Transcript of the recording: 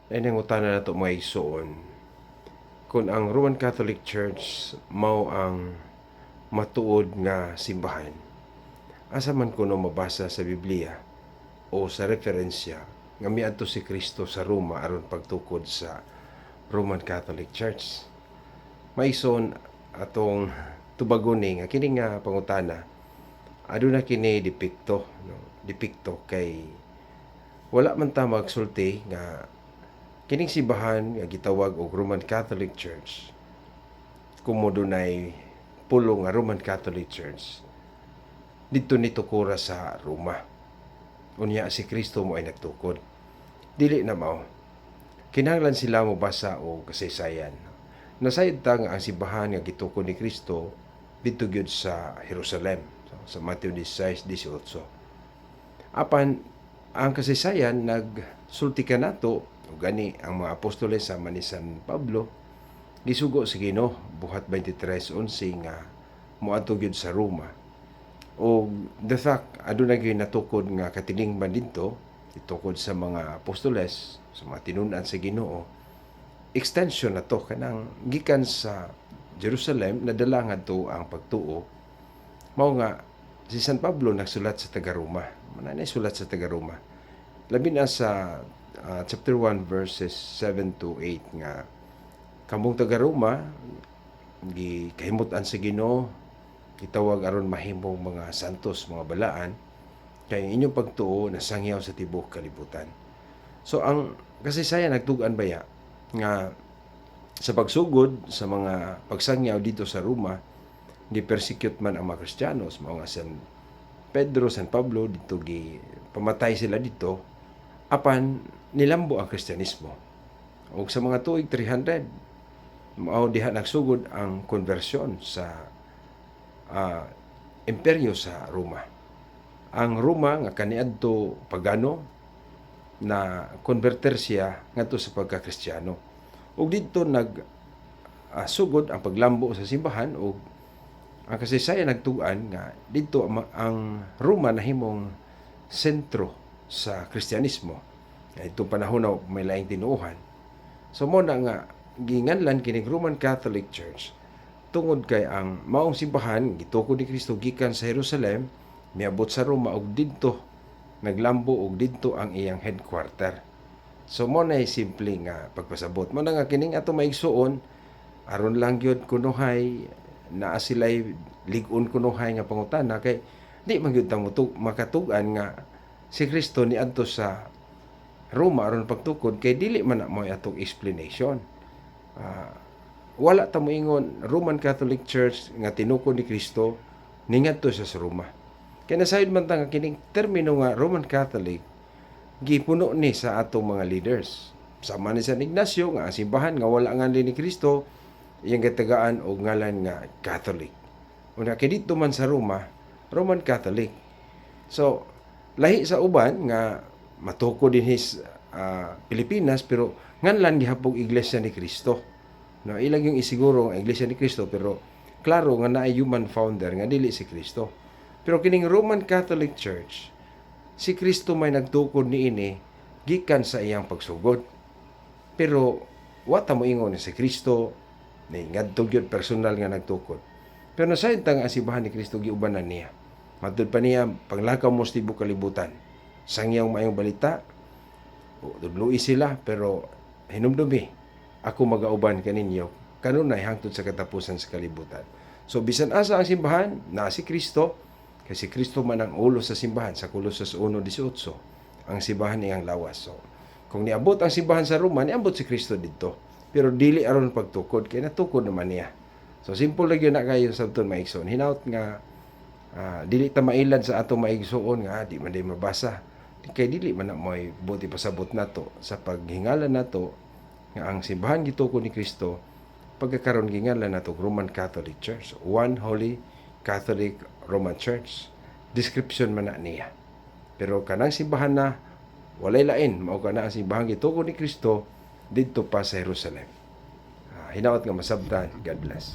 Ay nangutana nato mga igsoon, kung ang Roman Catholic Church mao ang matuod nga simbahan, asa man kuno mabasa sa Biblia o sa referensya nga miadto si Kristo sa Roma aron pagtukod sa Roman Catholic Church. Maison atong tubagon ni nga kini nga pangutana aduna kini depikto, depikto kay wala man ta magsulti nga kining simbahan nga gitawag og Roman Catholic Church kumo dunay pulo nga Roman Catholic Church dito ni tukura sa Roma. Unya si Kristo mo ay nagtukod. Dili na mao. Kinahanglan sila mo basa o kasaysayan. Nasayod ta nga ang simbahan nga gitukod ni Kristo dito gyud sa Jerusalem, sa Mateo 16:18. Apan ang kasaysayan nagsulti kanato ug gani ang mga apostoles sama ni San Pablo gisugo sa Ginoo buhat 23:11 nga moadto gyud sa Roma. O the fact aduna gyud natukod nga katilingban didto itukod sa mga apostoles, sa mga tinun-an sa Ginoo, extension na to kanang gikan sa Jerusalem nadala ngadto ang pagtuo. Mao nga si San Pablo nagsulat sa taga-Roma. Manay sulat sa taga-Roma. Labi na sa chapter 1 verses 7 to 8 nga kamong taga-Roma gikahimutan sa Ginoo, gitawag aron mahimong mga santos, mga balaan, kay inyong pagtuo nasangyaw sa tibuok kalibutan. So ang kasaysayan nagtugan baya nga sa pagsugod sa mga pagsangyaw dito sa Roma, gi-persecute man ang mga Kristiyanos, mga San Pedro, San Pablo, dito pamatay sila dito, apan nilambo ang Kristyanismo. O sa mga tuig 300, mao diha nagsugod ang konversyon sa imperyo sa Roma. Ang Roma nga kaniadto pagano na konverter siya ngadto sa pagka-Kristiyano. Ug didto sugod ang paglambo sa simbahan ug ang kasaysayan nagtuan nga didto ang Roma nahimong sentro sa Kristyanismo. Itong panahon na may laing tinuohan. So mo na nga ginganlan kining Roman Catholic Church tungod kay ang maong simbahan gitukod ni Kristo gikan sa Jerusalem miabot sa Roma ug didto naglambo ug didto ang iyang headquarter. So mo na simple nga pagpasabot. Mo na nga kining ato maigsuon aron lang gyud kunuhay naa sila'y lig-on kunuhay nga pangutana kay di man gyud ta makatug-an nga si Kristo niadto sa Roma aron pagtukod kay dili man na mo atong explanation. Wala ta moingon Roman Catholic Church nga tinukod ni Kristo ningadto sa Roma. Kaya nasayod man ta nga kining termino nga Roman Catholic gipuno ni sa atong mga leaders. Sama ni San Ignacio nga ang simbahan nga wala nga ni Kristo iyang gitagaan og ngalan nga Catholic. Una kay dito man sa Roma, Roman Catholic. So lahi sa uban nga matukod din his Pilipinas pero nganlan gihapog Iglesia ni Kristo. No, ilang yung isiguro ang Iglesia ni Kristo pero klaro nga naay human founder nga dili si Kristo. Pero kining Roman Catholic Church, si Kristo may nagtukod niini gikan sa iyang pagsugod. Pero wata mo ingon si Kristo ni ngadto gyud personal nga nagtukod. Pero nasayod ta nga ang simbahan ni Kristo giubanan niya. Matud pa niya panglakaw mo sa tibuok kalibutan. Sangyaw mayong balita, tudloi sila pero hinumdumi ako magauban kaninyo kanunay hangtod sa katapusan sa kalibutan. So bisan asa ang simbahan na si Kristo, kasi Kristo man ang ulo sa simbahan sa Colossus 1:18 ang simbahan iyang lawas. So kung niabot ang simbahan sa Roma, niabot si Kristo dito. Pero dili aron pagtukod kay natukod naman niya. So simple lang yun na kayo sabton maigsoon. Hinaut nga dili ta mailad sa atong maigsoon nga di man day mabasa. Kay dili man na mo'y buti pasabot nato sa paghingalan nato nga ang simbahan gitukod ni Kristo pagkakaroon gingalan nato Roman Catholic Church, One Holy Catholic Roman Church. Description man na niya. Pero kanang simbahan na walay lain mao kana ang simbahan gitukod ni Kristo didto pa sa Jerusalem. Hinaot nga masabtan. God bless.